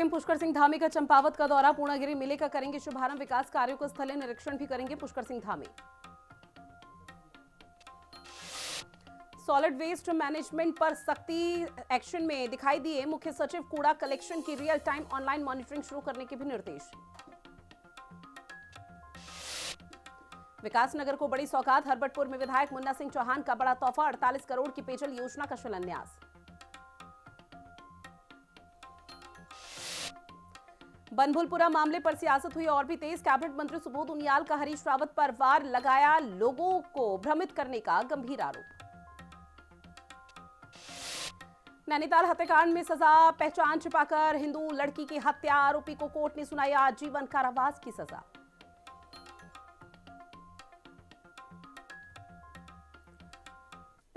CM Pushkar Singh Dhami का चंपावत का दौरा, पूर्णागिरी मेले का करेंगे शुभारंभ, विकास कार्यों का स्थलीय निरीक्षण भी करेंगे Pushkar Singh Dhami. Solid waste management पर सख्ती एक्शन में दिखाई दिए मुख्य सचिव, कूड़ा कलेक्शन की रियल टाइम ऑनलाइन मॉनिटरिंग शुरू करने के भी निर्देश। विकास नगर को बड़ी सौगात, हरबटपुर में विधायक मुन्ना सिंह चौहान का बड़ा तोहफा, 48 करोड़ की पेयजल योजना का शिलान्यास। बनभुलपुरा मामले पर सियासत हुई और भी तेज, कैबिनेट मंत्री सुबोध उनियाल का हरीश रावत पर वार लगाया, लोगों को भ्रमित करने का गंभीर आरोप। नैनीताल हत्याकांड में सजा, पहचान छिपाकर हिंदू लड़की की हत्या, आरोपी को कोर्ट ने सुनाई आजीवन कारावास की सजा।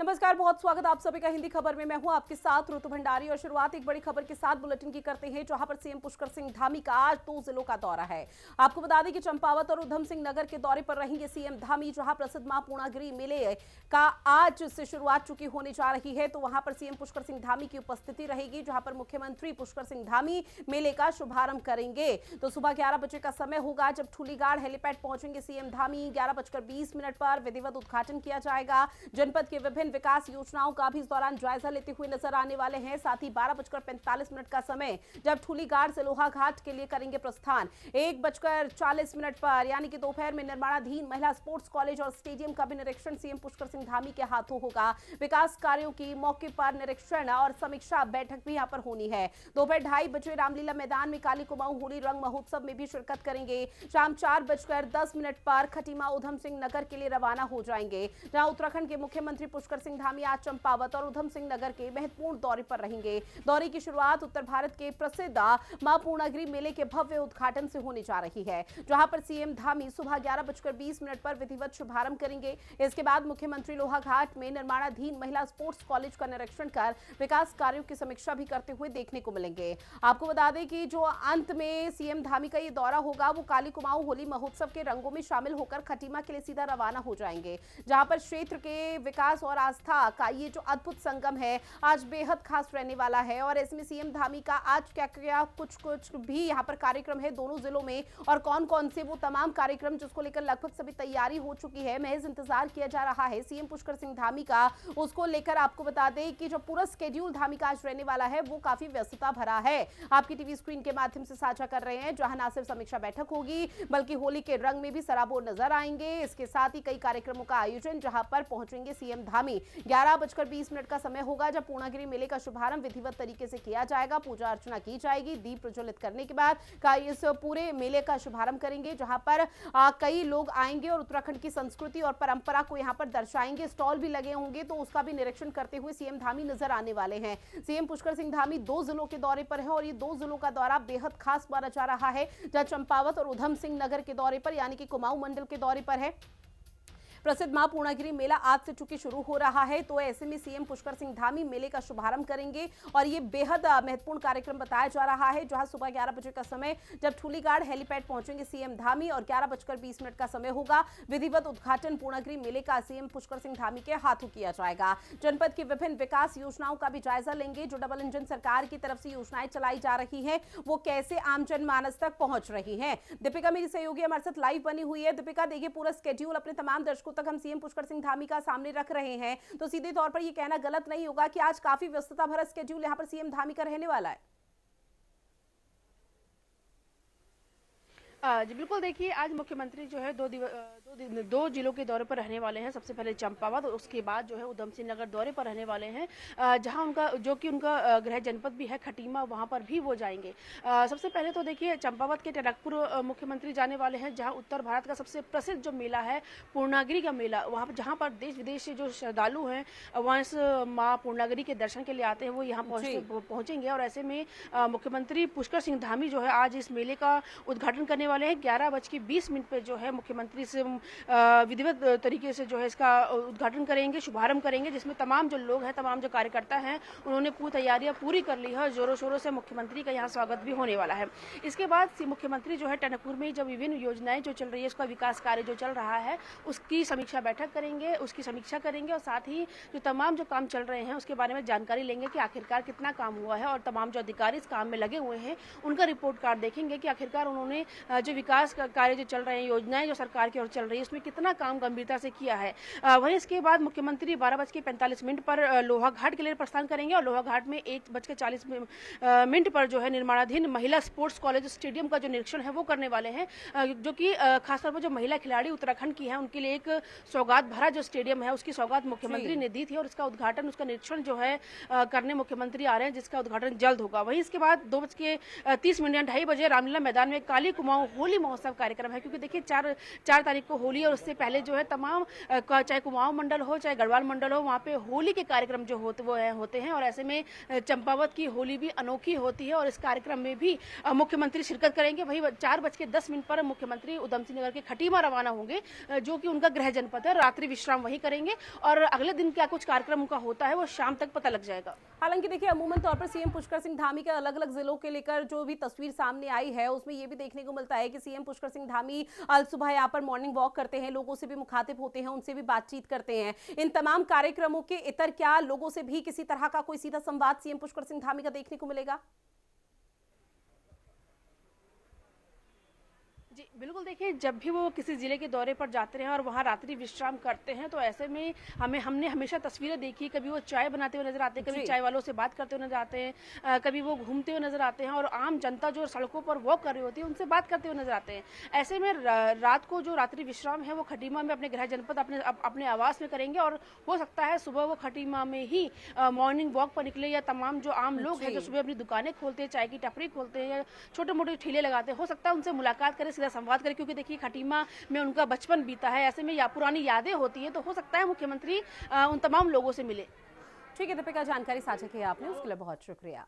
नमस्कार, बहुत स्वागत आप सभी का हिंदी खबर में। मैं हूं आपके साथ ऋतु भंडारी और शुरुआत एक बड़ी खबर के साथ बुलेटिन की करते हैं, जहां पर सीएम पुष्कर सिंह धामी का आज 2 जिलों का दौरा है। आपको बता दें कि चंपावत और उधम सिंह नगर के दौरे पर रहेंगे सीएम धामी, जहां प्रसिद्ध मां पूर्णागिरी मेले का आज से शुरुआत चुकी होने जा रही है, तो वहां पर सीएम पुष्कर सिंह धामी की उपस्थिति रहेगी, जहां पर मुख्यमंत्री पुष्कर सिंह धामी मेले का शुभारंभ करेंगे। तो सुबह 11 बजे का समय होगा जब ठूलीगाड़ हेलीपैड पहुंचेंगे सीएम धामी। 11:20 पर विधिवत उद्घाटन किया जाएगा। जनपद के विभिन्न विकास योजनाओं का भी इस दौरान जायजा लेते हुए नजर आने वाले हैं। साथ ही 12:45 का समय जब ठूलीगाड़ से लोहा घाट के लिए करेंगे प्रस्थान। 1:40 पर यानी कि दोपहर में निर्माणाधीन महिला स्पोर्ट्स कॉलेज और स्टेडियम का भी निरीक्षण सीएम पुष्कर सिंह धामी के हाथों होगा। विकास कार्यों की मौके पर निरीक्षण और समीक्षा बैठक भी यहां पर होनी है। दोपहर 2:30 बजे रामलीला मैदान में काली कुमाऊं होली रंग महोत्सव में भी शिरकत करेंगे। शाम 4:10 पर खटीमा उधम सिंह नगर के लिए रवाना हो जाएंगे, जहां उत्तराखंड के मुख्यमंत्री पुष्कर सिंह धामी आज चंपावत और उधम सिंह नगर के महत्वपूर्ण दौरे पर रहेंगे। दौरे की शुरुआत उत्तर भारत के प्रसिद्ध मां पूर्णागिरी मेले के भव्य उद्घाटन से होने जा रही है, जहां पर सीएम धामी सुबह 11:20 पर विधिवत शुभारंभ करेंगे। इसके बाद मुख्यमंत्री लोहा घाट में निर्माणाधीन महिला स्पोर्ट्स कॉलेज का निरीक्षण कर विकास कार्यों की समीक्षा भी करते हुए देखने को मिलेंगे। आपको बता दें कि जो अंत में सीएम धामी का ये दौरा होगा, वो काली कुमाऊं होली महोत्सव के रंगों में शामिल होकर खटीमा के लिए सीधा रवाना हो जाएंगे, जहां पर क्षेत्र के विकास और आस्था का ये जो अद्भुत संगम है आज बेहद खास रहने वाला है। और इसमें सीएम धामी का आज क्या क्या कुछ भी यहाँ पर कार्यक्रम है दोनों जिलों में, और कौन कौन से वो तमाम कार्यक्रम जिसको लेकर लगभग सभी तैयारी हो चुकी है, महज इंतजार किया जा रहा है सीएम पुष्कर सिंह धामी का। उसको लेकर आपको बता दें कि जो पूरा स्केड्यूल धामी का आज रहने वाला है वो काफी व्यस्तता भरा है। आपकी टीवी स्क्रीन के माध्यम से साझा कर रहे हैं, जहां न सिर्फ समीक्षा बैठक होगी बल्कि होली के रंग में भी सराबोर नजर आएंगे। इसके साथ ही कई कार्यक्रमों का आयोजन, जहां पर पहुंचेंगे सीएम धामी। 11:20 का समय होगा जब पूर्णागिरी मेले का शुभारंभ विधिवत तरीके से किया जाएगा, पूजा अर्चना की जाएगी। दीप प्रज्वलित करने के बाद इस पूरे मेले का शुभारंभ करेंगे, जहां पर कई लोग आएंगे और उत्तराखंड की संस्कृति और परंपरा को यहां पर दर्शाएंगे। स्टॉल भी लगे होंगे, तो उसका भी निरीक्षण करते हुए सीएम धामी नजर आने वाले हैं। सीएम पुष्कर सिंह धामी 2 जिलों के दौरे पर है और ये 2 जिलों का दौरा बेहद खास माना जा रहा है, जहां चंपावत और उधम सिंह नगर के दौरे पर यानी कि कुमाऊं मंडल के दौरे पर है। प्रसिद्ध मां पूर्णागिरी मेला आज से चूंकि शुरू हो रहा है, तो ऐसे में सीएम पुष्कर सिंह धामी मेले का शुभारंभ करेंगे और ये बेहद महत्वपूर्ण कार्यक्रम बताया जा रहा है, जहां सुबह 11 बजे का समय जब ठूलीगाड़ हेलीपैड पहुंचेंगे सीएम धामी और 11:20 का समय होगा विधिवत उद्घाटन पूर्णागिरी मेले का सीएम पुष्कर सिंह धामी के हाथों किया जाएगा। जनपद की विभिन्न विकास योजनाओं का भी जायजा लेंगे। जो डबल इंजन सरकार की तरफ से योजनाएं चलाई जा रही है वो कैसे आम जनमानस तक पहुंच रही है। दीपिका मेरी सहयोगी हमारे साथ लाइव बनी हुई है। दीपिका, देखिए पूरा स्केड्यूल अपने तमाम दर्शकों तक हम सीएम पुष्कर सिंह धामी का सामने रख रहे हैं, तो सीधे तौर पर यह कहना गलत नहीं होगा कि आज काफी व्यस्तता भरा स्केड्यूल यहां पर सीएम धामी का रहने वाला है। जी बिल्कुल, देखिए आज मुख्यमंत्री जो है 2 जिलों के दौरे पर रहने वाले हैं। सबसे पहले चंपावत और उसके बाद जो है उधम सिंह नगर दौरे पर रहने वाले हैं, जहां उनका गृह जनपद भी है खटीमा, वहां पर भी वो जाएंगे। सबसे पहले तो देखिए चंपावत के टनकपुर मुख्यमंत्री जाने वाले हैं, जहां उत्तर भारत का सबसे प्रसिद्ध जो मेला है पूर्णागिरी का मेला, वहाँ पर जहाँ पर देश विदेश से जो श्रद्धालु हैं वहाँ इस माँ पूर्णागिरी के दर्शन के लिए आते हैं, वो यहाँ पहुँचेंगे। और ऐसे में मुख्यमंत्री पुष्कर सिंह धामी जो है आज इस मेले का उद्घाटन करने वाले हैं। 11:20 पे जो है मुख्यमंत्री से विधिवत तरीके से जो है इसका उद्घाटन करेंगे, शुभारंभ करेंगे, जिसमें तमाम जो लोग हैं, तमाम जो कार्यकर्ता हैं, उन्होंने पूरी तैयारियां पूरी कर ली है और जोरों शोरों से मुख्यमंत्री का यहाँ स्वागत भी होने वाला है। इसके बाद मुख्यमंत्री जो है टनकपुर में जब विभिन्न योजनाएं जो चल रही है, उसका विकास कार्य जो चल रहा है, उसकी समीक्षा बैठक करेंगे, उसकी समीक्षा करेंगे और साथ ही जो तमाम जो काम चल रहे हैं उसके बारे में जानकारी लेंगे कि आखिरकार कितना काम हुआ है और तमाम जो अधिकारी इस काम में लगे हुए हैं उनका रिपोर्ट कार्ड देखेंगे कि आखिरकार उन्होंने जो विकास कार्य जो चल रहे हैं, योजनाएं जो सरकार की ओर चल रही है, उसमें कितना काम गंभीरता से किया है। वहीं इसके बाद मुख्यमंत्री 12:45 पर लोहा घाट के लिए प्रस्थान करेंगे और लोहा घाट में 1:40 पर जो है निर्माणाधीन महिला स्पोर्ट्स कॉलेज स्टेडियम का जो निरीक्षण है वो करने वाले हैं, जो कि खासतौर पर जो महिला खिलाड़ी उत्तराखंड की है उनके लिए एक सौगात भरा जो स्टेडियम है उसकी सौगात मुख्यमंत्री ने दी थी और उसका उद्घाटन, उसका निरीक्षण जो है करने मुख्यमंत्री आ रहे हैं, जिसका उद्घाटन जल्द होगा। वहीं इसके बाद 2:30 2:30 बजे रामलीला मैदान में काली कुमाऊं होली महोत्सव कार्यक्रम है, क्योंकि देखिए 4 तारीख को होली और उससे पहले जो है तमाम चाहे कुमाऊं मंडल हो चाहे गढ़वाल मंडल हो, वहाँ पे होली के कार्यक्रम जो होते हैं और ऐसे में चंपावत की होली भी अनोखी होती है और इस कार्यक्रम में भी मुख्यमंत्री शिरकत करेंगे। वही 4:10 पर मुख्यमंत्री उधम सिंह नगर के खटीमा रवाना होंगे, जो कि उनका गृह जनपद है। रात्रि विश्राम वहीं करेंगे और अगले दिन क्या कुछ कार्यक्रम उनका होता है वो शाम तक पता लग जाएगा। हालांकि देखिए अमूमन तौर पर सीएम पुष्कर सिंह धामी के अलग अलग जिलों के लेकर जो भी तस्वीर सामने आई है उसमें ये भी देखने को मिलता है कि सीएम पुष्कर सिंह धामी आज सुबह यहाँ पर मॉर्निंग वॉक करते हैं, लोगों से भी मुखातिब होते हैं, उनसे भी बातचीत करते हैं। इन तमाम कार्यक्रमों के इतर क्या लोगों से भी किसी तरह का कोई सीधा संवाद सीएम पुष्कर सिंह धामी का देखने को मिलेगा? जी बिल्कुल, देखिए जब भी वो किसी ज़िले के दौरे पर जाते हैं और वहाँ रात्रि विश्राम करते हैं तो ऐसे में हमने हमेशा तस्वीरें देखी, कभी वो चाय बनाते हुए नजर आते हैं, कभी चाय वालों से बात करते हुए नजर आते हैं, कभी वो घूमते हुए नजर आते हैं और आम जनता जो सड़कों पर वॉक कर रही होती है उनसे बात करते हुए नजर आते हैं। ऐसे में रात को जो रात्रि विश्राम है वो खटीमा में अपने गृह जनपद अपने आवास में करेंगे और हो सकता है सुबह वो खटीमा में ही मॉर्निंग वॉक पर निकले या तमाम जो आम लोग हैं जो सुबह अपनी दुकानें खोलते हैं, चाय की टपरी खोलते हैं या छोटे मोटे ठेले लगाते हैं, हो सकता है उनसे मुलाकात करें, सीधा संवाद करें, क्योंकि देखिए खटीमा में उनका बचपन बीता है। ऐसे में या पुरानी यादें होती हैं तो हो सकता है मुख्यमंत्री उन तमाम लोगों से मिले। ठीक है दीपिका, जानकारी साझा की आपने, उसके लिए बहुत शुक्रिया।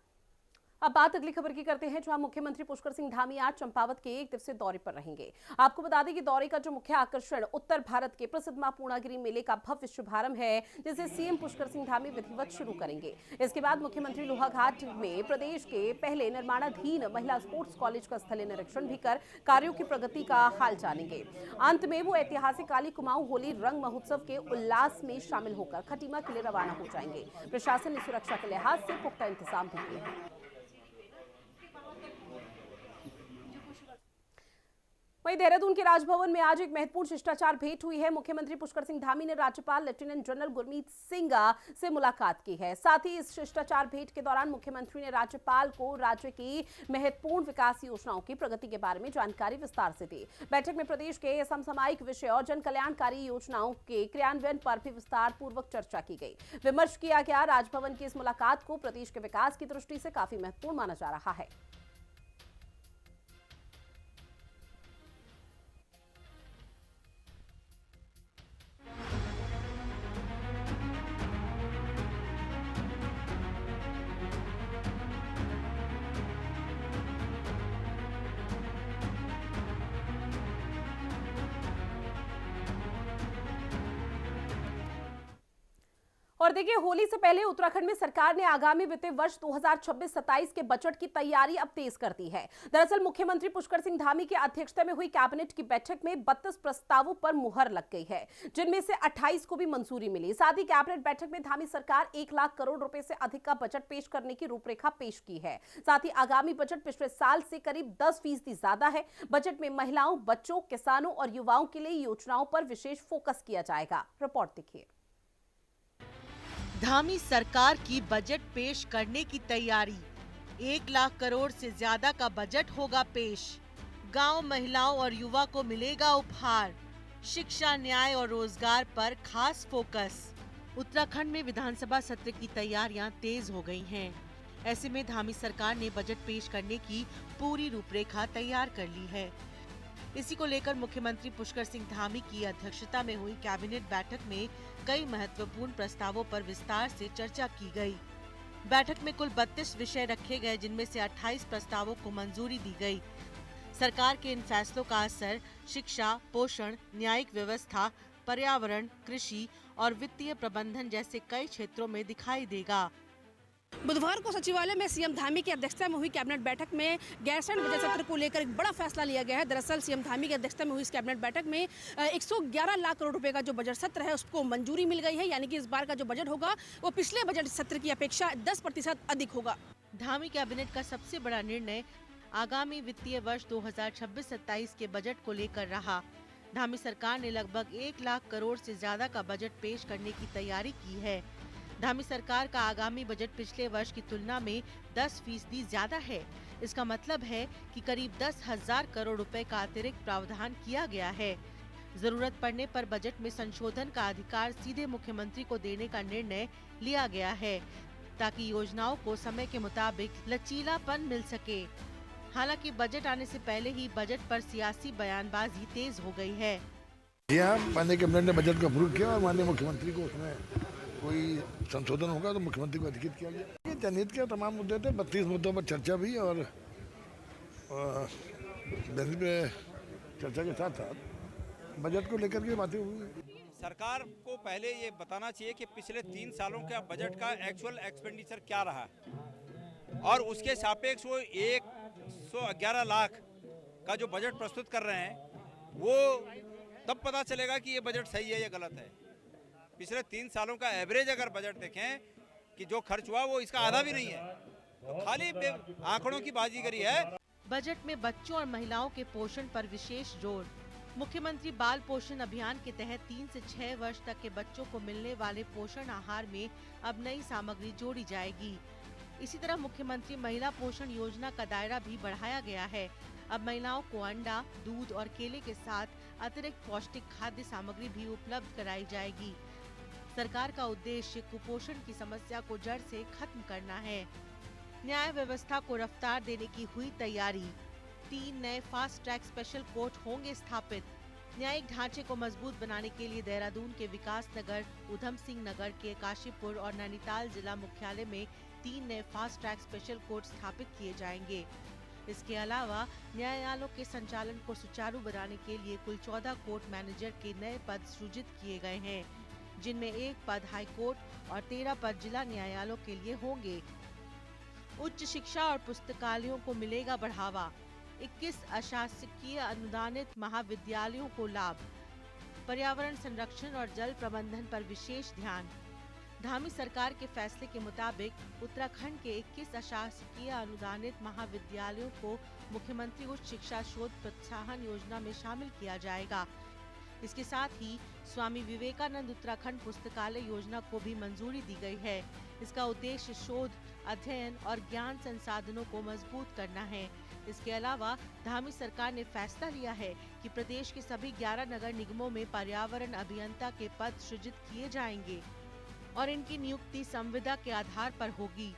अब बात अगली खबर की करते हैं, जहां मुख्यमंत्री पुष्कर सिंह धामी आज चंपावत के 1 दिवसीय दौरे पर रहेंगे। आपको बता दें कि दौरे का जो मुख्य आकर्षण उत्तर भारत के प्रसिद्ध मां पूर्णागिरी मेले का भव्य शुभारंभ है, जिसे सीएम पुष्कर सिंह धामी विधिवत शुरू करेंगे। इसके बाद मुख्यमंत्री लोहाघाट में प्रदेश के पहले निर्माणाधीन महिला स्पोर्ट्स कॉलेज का स्थलीय निरीक्षण भी कर कार्यों की प्रगति का हाल जानेंगे। अंत में वो ऐतिहासिक काली कुमाऊं होली रंग महोत्सव के उल्लास में शामिल होकर खटीमा के लिए रवाना हो जाएंगे। प्रशासन ने सुरक्षा के लिहाज से पुख्ता इंतजाम भी किए हैं। वहीं देहरादून के राजभवन में आज एक महत्वपूर्ण शिष्टाचार भेंट हुई है। मुख्यमंत्री पुष्कर सिंह धामी ने राज्यपाल लेफ्टिनेंट जनरल गुरमीत सिंह से मुलाकात की है। साथ ही इस शिष्टाचार भेंट के दौरान मुख्यमंत्री ने राज्यपाल को राज्य की महत्वपूर्ण विकास योजनाओं की प्रगति के बारे में जानकारी विस्तार से दी। बैठक में प्रदेश के समसामयिक विषय और जन कल्याणकारी योजनाओं के क्रियान्वयन पर भी विस्तार पूर्वक चर्चा की गई, विमर्श किया गया। राजभवन की इस मुलाकात को प्रदेश के विकास की दृष्टि से काफी महत्वपूर्ण माना जा रहा है। और देखिए होली से पहले उत्तराखंड में सरकार ने आगामी वित्तीय वर्ष 2026-27 के बजट की तैयारी अब तेज कर दी है। दरअसल मुख्यमंत्री पुष्कर सिंह धामी की अध्यक्षता में हुई कैबिनेट की बैठक में 32 प्रस्तावों पर मुहर लग गई है, जिनमें से 28 को भी मंजूरी मिली। साथ ही कैबिनेट बैठक में धामी सरकार 1 लाख करोड़ रुपए से अधिक का बजट पेश करने की रूपरेखा पेश की है। साथ ही आगामी बजट पिछले साल से करीब 10% ज्यादा है। बजट में महिलाओं, बच्चों, किसानों और युवाओं के लिए योजनाओं पर विशेष फोकस किया जाएगा। रिपोर्ट देखिए। धामी सरकार की बजट पेश करने की तैयारी। 1 लाख करोड़ से ज्यादा का बजट होगा पेश। गांव, महिलाओं और युवा को मिलेगा उपहार। शिक्षा, न्याय और रोजगार पर खास फोकस। उत्तराखंड में विधानसभा सत्र की तैयारियां तेज हो गई हैं। ऐसे में धामी सरकार ने बजट पेश करने की पूरी रूपरेखा तैयार कर ली है। इसी को लेकर मुख्यमंत्री पुष्कर सिंह धामी की अध्यक्षता में हुई कैबिनेट बैठक में कई महत्वपूर्ण प्रस्तावों पर विस्तार से चर्चा की गई। बैठक में कुल 32 विषय रखे गए, जिनमें से 28 प्रस्तावों को मंजूरी दी गई। सरकार के इन फैसलों का असर शिक्षा, पोषण, न्यायिक व्यवस्था, पर्यावरण, कृषि और वित्तीय प्रबंधन जैसे कई क्षेत्रों में दिखाई देगा। बुधवार को सचिवालय में सीएम धामी की अध्यक्षता में हुई कैबिनेट बैठक में गैरसैंण बजट सत्र को लेकर एक बड़ा फैसला लिया गया है। दरअसल सीएम धामी की अध्यक्षता में हुई इस कैबिनेट बैठक में 111 लाख करोड़ रुपए का जो बजट सत्र है उसको मंजूरी मिल गई है। यानी कि इस बार का जो बजट होगा वो पिछले बजट सत्र की अपेक्षा 10% अधिक होगा। धामी कैबिनेट का सबसे बड़ा निर्णय आगामी वित्तीय वर्ष 2026-27 के बजट को लेकर रहा। धामी सरकार ने लगभग 1 लाख करोड़ से ज्यादा का बजट पेश करने की तैयारी की है। धामी सरकार का आगामी बजट पिछले वर्ष की तुलना में 10% ज्यादा है। इसका मतलब है कि करीब 10,000 करोड़ रुपए का अतिरिक्त प्रावधान किया गया है। जरूरत पड़ने पर बजट में संशोधन का अधिकार सीधे मुख्यमंत्री को देने का निर्णय लिया गया है, ताकि योजनाओं को समय के मुताबिक लचीलापन मिल सके। हालांकि बजट आने से पहले ही बजट पर सियासी बयानबाजी तेज हो गई है। यहाँ माननीय कैबिनेट ने बजट को अप्रूव किया और माननीय मुख्यमंत्री को उसमें कोई संशोधन होगा तो मुख्यमंत्री को अधिकृत किया गया। जनहित के तमाम मुद्दे थे, 32 मुद्दों पर चर्चा भी और बहस पे चर्चा के साथ साथ बजट को लेकर के बातें हुई। सरकार को पहले ये बताना चाहिए कि पिछले 3 सालों का बजट का एक्चुअल एक्सपेंडिचर क्या रहा और उसके सापेक्ष वो 111 लाख का जो बजट प्रस्तुत कर रहे हैं वो तब पता चलेगा कि ये बजट सही है या गलत है। पिछले 3 सालों का एवरेज अगर बजट देखें कि जो खर्च हुआ वो इसका आधा भी नहीं है, तो खाली आंकड़ों की बाजीगरी है। बजट में बच्चों और महिलाओं के पोषण पर विशेष जोर। मुख्यमंत्री बाल पोषण अभियान के तहत 3 से 6 वर्ष तक के बच्चों को मिलने वाले पोषण आहार में अब नई सामग्री जोड़ी जाएगी। इसी तरह मुख्यमंत्री महिला पोषण योजना का दायरा भी बढ़ाया गया है। अब महिलाओं को अंडा, दूध और केले के साथ अतिरिक्त पौष्टिक खाद्य सामग्री भी उपलब्ध कराई जाएगी। सरकार का उद्देश्य कुपोषण की समस्या को जड़ से खत्म करना है। न्याय व्यवस्था को रफ्तार देने की हुई तैयारी। 3 नए फास्ट ट्रैक स्पेशल कोर्ट होंगे स्थापित। न्यायिक ढांचे को मजबूत बनाने के लिए देहरादून के विकास नगर, उधम सिंह नगर के काशीपुर और नैनीताल जिला मुख्यालय में 3 नए फास्ट ट्रैक स्पेशल कोर्ट स्थापित किए जाएंगे। इसके अलावा न्यायालयों के संचालन को सुचारू बनाने के लिए कुल 14 कोर्ट मैनेजर के नए पद सृजित किए गए हैं, जिनमें 1 पद हाई कोर्ट और 13 पद जिला न्यायालयों के लिए होंगे। उच्च शिक्षा और पुस्तकालयों को मिलेगा बढ़ावा। 21 अशासकीय अनुदानित महाविद्यालयों को लाभ। पर्यावरण संरक्षण और जल प्रबंधन पर विशेष ध्यान। धामी सरकार के फैसले के मुताबिक उत्तराखंड के 21 अशासकीय अनुदानित महाविद्यालयों को मुख्यमंत्री उच्च शिक्षा शोध प्रोत्साहन योजना में शामिल किया जाएगा। इसके साथ ही स्वामी विवेकानंद उत्तराखंड पुस्तकालय योजना को भी मंजूरी दी गई है। इसका उद्देश्य शोध, अध्ययन और ज्ञान संसाधनों को मजबूत करना है। इसके अलावा धामी सरकार ने फैसला लिया है कि प्रदेश के सभी 11 नगर निगमों में पर्यावरण अभियंता के पद सृजित किए जाएंगे और इनकी नियुक्ति संविदा के आधार पर होगी।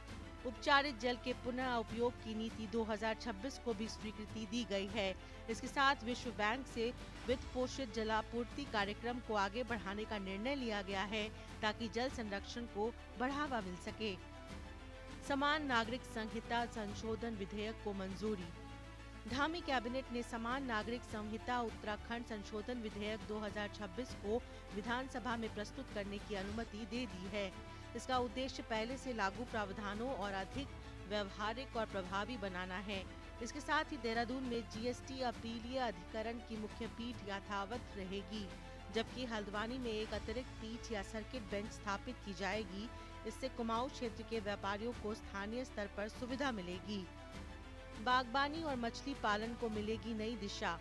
उपचारित जल के पुनः उपयोग की नीति 2026 को भी स्वीकृति दी गई है। इसके साथ विश्व बैंक से वित्त पोषित जलापूर्ति कार्यक्रम को आगे बढ़ाने का निर्णय लिया गया है, ताकि जल संरक्षण को बढ़ावा मिल सके। समान नागरिक संहिता संशोधन विधेयक को मंजूरी। धामी कैबिनेट ने समान नागरिक संहिता उत्तराखंड संशोधन विधेयक 2026 को विधानसभा में प्रस्तुत करने की अनुमति दे दी है। इसका उद्देश्य पहले से लागू प्रावधानों और अधिक व्यवहारिक और प्रभावी बनाना है। इसके साथ ही देहरादून में जीएसटी अपीलीय अधिकरण की मुख्य पीठ यथावत रहेगी, जबकि हल्द्वानी में एक अतिरिक्त पीठ या सर्किट बेंच स्थापित की जाएगी। इससे कुमाऊं क्षेत्र के व्यापारियों को स्थानीय स्तर पर सुविधा मिलेगी। बागबानी और मछली पालन को मिलेगी नई दिशा।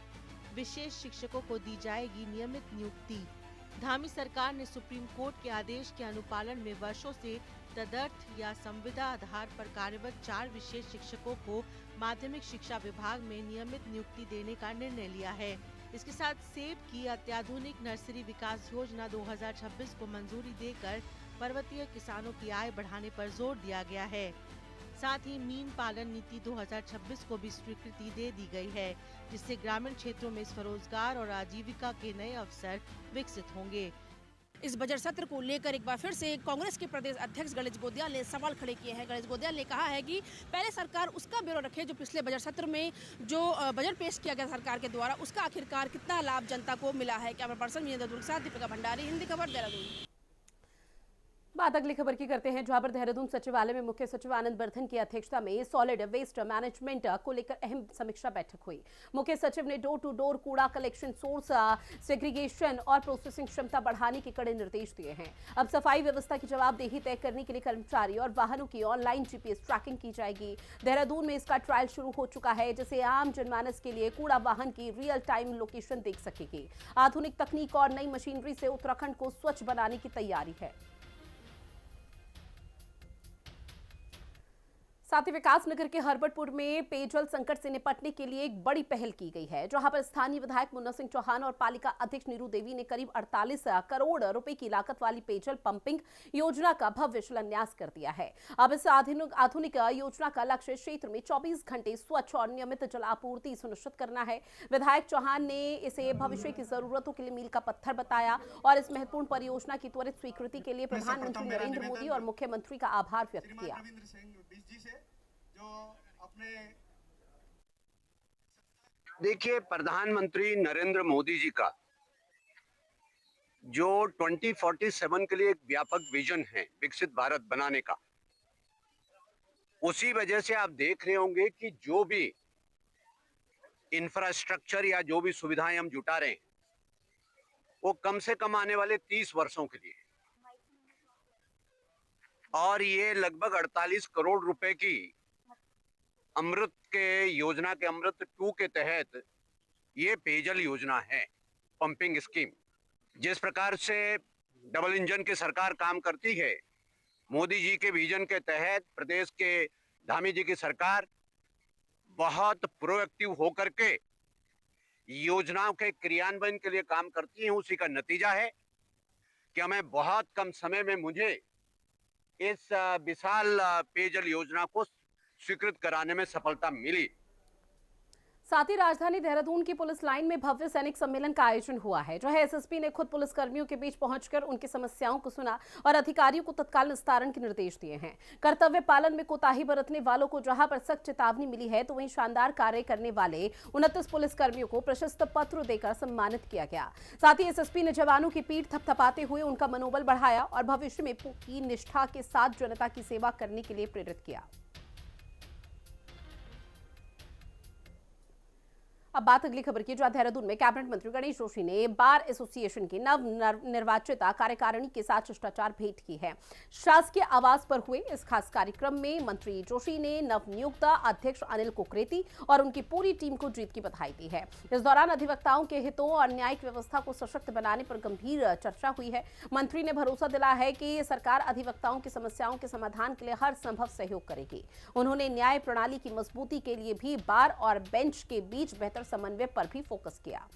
विशेष शिक्षकों को दी जाएगी नियमित नियुक्ति। धामी सरकार ने सुप्रीम कोर्ट के आदेश के अनुपालन में वर्षों से तदर्थ या संविदा आधार पर कार्यरत 4 विशेष शिक्षकों को माध्यमिक शिक्षा विभाग में नियमित नियुक्ति देने का निर्णय लिया है। इसके साथ सेब की अत्याधुनिक नर्सरी विकास योजना 2026 को मंजूरी देकर पर्वतीय किसानों की आय बढ़ाने पर जोर दिया गया है। साथ ही मीन पालन नीति 2026 को भी स्वीकृति दे दी गई है, जिससे ग्रामीण क्षेत्रों में स्वरोजगार और आजीविका के नए अवसर विकसित होंगे। इस बजट सत्र को लेकर एक बार फिर से कांग्रेस के प्रदेश अध्यक्ष गणेश गोंदियाल ने सवाल खड़े किए हैं। गणेश गोंदियाल ने कहा है कि पहले सरकार उसका ब्यौरा रखे जो पिछले बजट सत्र में जो बजट पेश किया गया सरकार के द्वारा, उसका आखिरकार कितना लाभ जनता को मिला है। कैमरा पर्सन विजेंद्र दुर्ग के साथ दीपिका भंडारी, हिंदी खबर, देहरादून। बात अगली खबर की करते हैं, जहां पर देहरादून सचिवालय में मुख्य सचिव आनंद बर्धन की अध्यक्षता में सॉलिड वेस्ट मैनेजमेंट को लेकर अहम समीक्षा बैठक हुई। मुख्य सचिव ने डोर टू डोर कूड़ा कलेक्शन, सोर्स सेग्रीगेशन और प्रोसेसिंग क्षमता बढ़ाने के कड़े निर्देश दिए हैं। अब सफाई व्यवस्था की जवाबदेही तय करने के लिए कर्मचारी और वाहनों की ऑनलाइन जीपीएस ट्रैकिंग की जाएगी। देहरादून में इसका ट्रायल शुरू हो चुका है, जिसे आम जनमानस के लिए कूड़ा वाहन की रियल टाइम लोकेशन देख सकेगी। आधुनिक तकनीक और नई मशीनरी से उत्तराखंड को स्वच्छ बनाने की तैयारी है। साथ ही विकास नगर के हरबटपुर में पेयजल संकट से निपटने के लिए एक बड़ी पहल की गई है, जहां पर स्थानीय विधायक मुन्ना सिंह चौहान और पालिका अध्यक्ष नीरू देवी ने करीब 48 करोड़ रुपए की लागत वाली पेयजल पंपिंग योजना का भव्य शिलान्यास कर दिया है। अब इस आधुनिक योजना का लक्ष्य क्षेत्र में 24 घंटे स्वच्छ और नियमित जल आपूर्ति सुनिश्चित करना है। विधायक चौहान ने इसे भविष्य की जरूरतों के लिए मील का पत्थर बताया और इस महत्वपूर्ण परियोजना की त्वरित स्वीकृति के लिए प्रधानमंत्री नरेंद्र मोदी और मुख्यमंत्री का आभार व्यक्त किया। देखिए, प्रधानमंत्री नरेंद्र मोदी जी का जो 2047 के लिए एक व्यापक विजन है विकसित भारत बनाने का, उसी वजह से आप देख रहे होंगे कि जो भी इंफ्रास्ट्रक्चर या जो भी सुविधाएं हम जुटा रहे हैं वो कम से कम आने वाले 30 वर्षों के लिए, और ये लगभग 48 करोड़ रुपए की अमृत के योजना के अमृत 2 के तहत ये पेयजल योजना है, पंपिंग स्कीम। जिस प्रकार से डबल इंजन की सरकार काम करती है, मोदी जी के विजन के तहत प्रदेश के धामी जी की सरकार बहुत प्रोएक्टिव होकर के योजनाओं के क्रियान्वयन के लिए काम करती है। उसी का नतीजा है कि हमें बहुत कम समय में मुझे इस विशाल पेयजल योजना को स्वीकृत कराने में सफलता मिली। साथ ही राजधानी देहरादून की पुलिस लाइन में भव्य सैनिक सम्मेलन का आयोजन हुआ है, जहां एसएसपी ने खुद पुलिसकर्मियों के बीच पहुंचकर उनकी समस्याओं को सुना और अधिकारियों को तत्काल निस्तारण के निर्देश दिए हैं। कर्तव्य पालन में कोताही बरतने वालों को जहां पर सख्त चेतावनी मिली है, तो वहीं शानदार कार्य करने वाले 29 पुलिसकर्मियों को प्रशस्ति पत्र देकर सम्मानित किया गया। साथ ही एसएसपी ने जवानों की पीठ थपथपाते हुए उनका मनोबल बढ़ाया और भविष्य में पूरी निष्ठा के साथ जनता की सेवा करने के लिए प्रेरित किया। अब बात अगली खबर की, जहां देहरादून में कैबिनेट मंत्री गणेश जोशी ने बार एसोसिएशन की नव निर्वाचित कार्यकारिणी के साथ शिष्टाचार भेंट की है। शासकीय आवास पर हुए इस खास कार्यक्रम में मंत्री जोशी ने नवनियुक्त अध्यक्ष अनिल कुकरेती और उनकी पूरी टीम को जीत की बधाई दी है। इस दौरान अधिवक्ताओं के हितों और न्यायिक व्यवस्था को सशक्त बनाने पर गंभीर चर्चा हुई है। मंत्री ने भरोसा दिलाया है कि सरकार अधिवक्ताओं की समस्याओं के समाधान के लिए हर संभव सहयोग करेगी। उन्होंने न्याय प्रणाली की मजबूती के लिए भी बार और बेंच के बीच बेहतर समन्वय पर भी फोकस किया।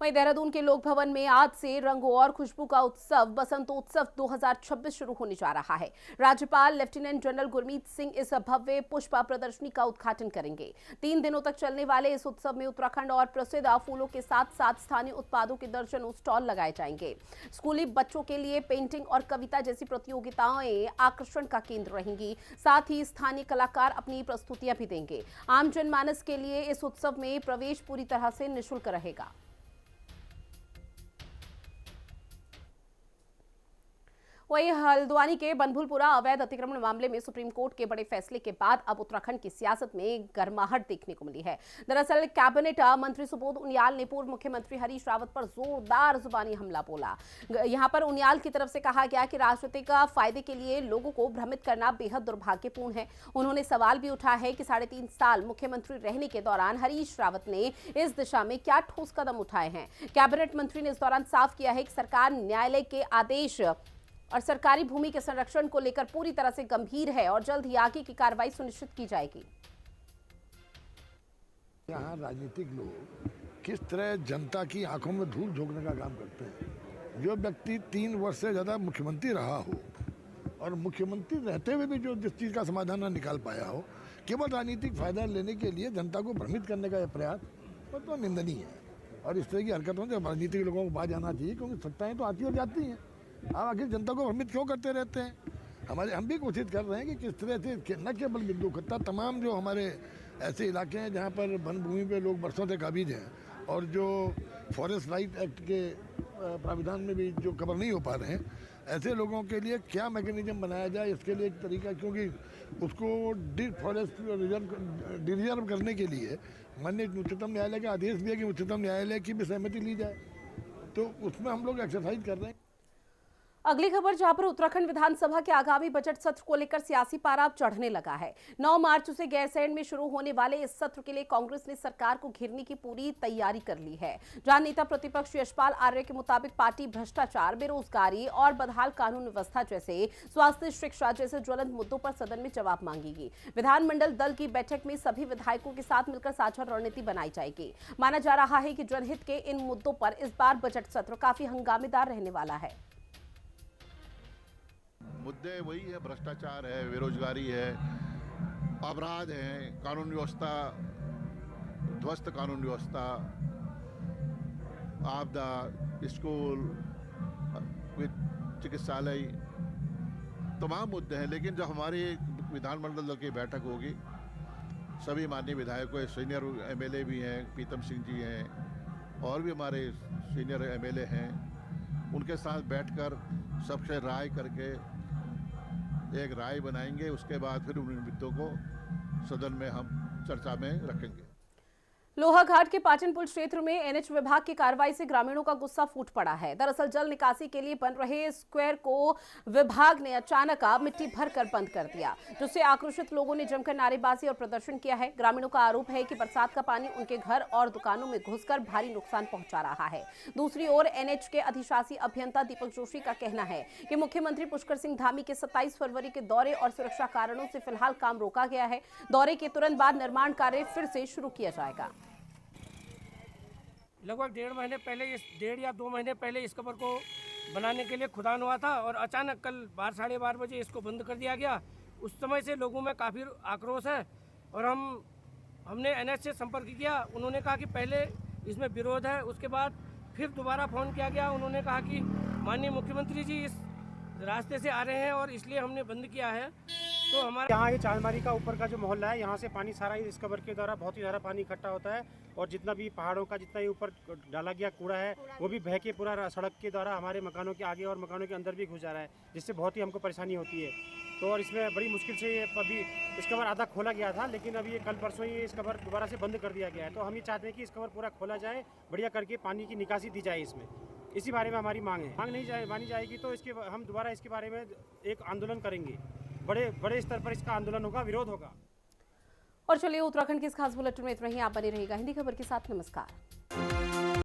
वहीं देहरादून के लोक भवन में आज से रंगों और खुशबू का उत्सव बसंतोत्सव 2026 शुरू होने जा रहा है। राज्यपाल लेफ्टिनेंट जनरल गुरमीत सिंह इस भव्य पुष्प प्रदर्शनी का उद्घाटन करेंगे। 3 दिनों तक चलने वाले इस उत्सव में उत्तराखंड और प्रसिद्ध फूलों के साथ साथ स्थानीय उत्पादों के दर्जनों स्टॉल लगाए जाएंगे। स्कूली बच्चों के लिए पेंटिंग और कविता जैसी प्रतियोगिताएं आकर्षण का केंद्र रहेंगी। साथ ही स्थानीय कलाकार अपनी प्रस्तुतियां भी देंगे। आम जनमानस के लिए इस उत्सव में प्रवेश पूरी तरह से निःशुल्क रहेगा। वहीं हल्द्वानी के बनभूलपुरा अवैध अतिक्रमण मामले में सुप्रीम कोर्ट के बड़े फैसले के बाद अब उत्तराखंड की सियासत में गर्माहट देखने को मिली है। दरअसल कैबिनेट मंत्री सुबोध उनियाल ने पूर्व मुख्यमंत्री हरीश रावत पर जोरदार जुबानी हमला बोला। यहां पर उनियाल की तरफ से कहा गया कि राजनीतिक फायदे के लिए लोगों को भ्रमित करना बेहद दुर्भाग्यपूर्ण है। उन्होंने सवाल भी उठाया है कि 3.5 साल मुख्यमंत्री रहने के दौरान हरीश रावत ने इस दिशा में क्या ठोस कदम उठाए हैं। कैबिनेट मंत्री ने इस दौरान साफ किया है कि सरकार न्यायालय के आदेश और सरकारी भूमि के संरक्षण को लेकर पूरी तरह से गंभीर है और जल्द ही आगे की कार्रवाई सुनिश्चित की जाएगी। यहाँ राजनीतिक लोग किस तरह जनता की आंखों में धूल झोंकने का काम करते हैं। जो व्यक्ति 3 वर्ष से ज़्यादा मुख्यमंत्री रहा हो और मुख्यमंत्री रहते हुए भी जो जिस चीज़ का समाधान न निकाल पाया हो, केवल राजनीतिक फायदा लेने के लिए जनता को भ्रमित करने का यह प्रयास वो तो निंदनीय है। और इस तरह की हरकतों से राजनीतिक लोगों को बाज आना चाहिए, क्योंकि सत्ताएं तो आती और जाती हैं। आप आखिर जनता को भ्रमित क्यों करते रहते हैं? हम भी कोशिश कर रहे हैं कि किस तरह से न केवल बिंदु खत्ता, तमाम जो हमारे ऐसे इलाके हैं जहाँ पर वन भूमि पे लोग बरसों से काबिज हैं और जो फॉरेस्ट राइट एक्ट के प्राविधान में भी जो कवर नहीं हो पा रहे हैं, ऐसे लोगों के लिए क्या मैकेनिज्म बनाया जाए, इसके लिए एक तरीका, क्योंकि उसको फॉरेस्ट रिजर्व करने के लिए माननीय उच्चतम न्यायालय का आदेश भी है कि उच्चतम न्यायालय की भी सहमति ली जाए, तो उसमें हम लोग एक्सरसाइज कर रहे हैं। अगली खबर जहां पर उत्तराखंड विधानसभा के आगामी बजट सत्र को लेकर सियासी पारा अब चढ़ने लगा है। 9 मार्च से गैरसैंण में शुरू होने वाले इस सत्र के लिए कांग्रेस ने सरकार को घेरने की पूरी तैयारी कर ली है। जहां नेता प्रतिपक्ष यशपाल आर्य के मुताबिक पार्टी भ्रष्टाचार, बेरोजगारी और बदहाल कानून व्यवस्था जैसे स्वास्थ्य, शिक्षा जैसे ज्वलंत मुद्दों पर सदन में जवाब मांगेगी। विधानमंडल दल की बैठक में सभी विधायकों के साथ मिलकर साझा रणनीति बनाई जाएगी। माना जा रहा है कि जनहित के इन मुद्दों पर इस बार बजट सत्र काफी हंगामेदार रहने वाला है। मुद्दे वही है, भ्रष्टाचार है, बेरोजगारी है, अपराध है, कानून व्यवस्था, ध्वस्त कानून व्यवस्था, आपदा, स्कूल, चिकित्सालय, तमाम मुद्दे हैं। लेकिन जब हमारी विधानमंडल दल की बैठक होगी, सभी माननीय विधायकों, सीनियर एमएलए भी हैं, प्रीतम सिंह जी हैं और भी हमारे सीनियर एमएलए हैं, उनके साथ बैठकर सबसे राय करके एक राय बनाएंगे। उसके बाद फिर उन मुद्दों को सदन में हम चर्चा में रखेंगे। लोहाघाट के पाटनपुर क्षेत्र में एनएच विभाग की कार्रवाई से ग्रामीणों का गुस्सा फूट पड़ा है। दरअसल जल निकासी के लिए बन रहे स्क्वायर को विभाग ने अचानक मिट्टी भरकर बंद कर दिया, जिससे आक्रोशित लोगों ने जमकर नारेबाजी और प्रदर्शन किया है। ग्रामीणों का आरोप है कि बरसात का पानी उनके घर और दुकानों में घुसकर भारी नुकसान पहुंचा रहा है। दूसरी ओर एनएच के अधिशासी अभियंता दीपक जोशी का कहना है कि मुख्यमंत्री पुष्कर सिंह धामी के 27 फरवरी के दौरे और सुरक्षा कारणों से फिलहाल काम रोका गया है। दौरे के तुरंत बाद निर्माण कार्य फिर से शुरू किया जाएगा। लगभग 1.5 महीने पहले, इस 1.5 या 2 महीने पहले इस कबर को बनाने के लिए खुदान हुआ था और अचानक कल 12 साढ़े 12 बजे इसको बंद कर दिया गया। उस समय से लोगों में काफ़ी आक्रोश है और हमने एनएच से संपर्क किया। उन्होंने कहा कि पहले इसमें विरोध है, उसके बाद फिर दोबारा फ़ोन किया गया। उन्होंने कहा कि माननीय मुख्यमंत्री जी इस रास्ते से आ रहे हैं और इसलिए हमने बंद किया है। तो हमारा यहाँ ये चांदमारी का ऊपर का जो मोहल्ला है, यहाँ से पानी सारा इस कबर के द्वारा बहुत ही ज़्यादा पानी इकट्ठा होता है और जितना भी पहाड़ों का जितना ही ऊपर डाला गया कूड़ा है वो भी बह के पूरा सड़क के द्वारा हमारे मकानों के आगे और मकानों के अंदर भी घुस जा रहा है, जिससे बहुत ही हमको परेशानी होती है। तो और इसमें बड़ी मुश्किल से ये अभी इस कवर आधा खोला गया था, लेकिन अभी ये कल परसों ही इस कवर दोबारा से बंद कर दिया गया है। तो हम ये चाहते हैं कि इस कवर पूरा खोला जाए, बढ़िया करके पानी की निकासी दी जाए इसमें। इसी बारे में हमारी मांग है। मांग नहीं मानी जाएगी तो हम दोबारा इसके बारे में एक आंदोलन करेंगे, बड़े स्तर पर इसका आंदोलन होगा, विरोध होगा। और चलिए उत्तराखंड के इस खास बुलेटिन में इतना ही। आप बने रहिएगा हिंदी खबर के साथ। नमस्कार।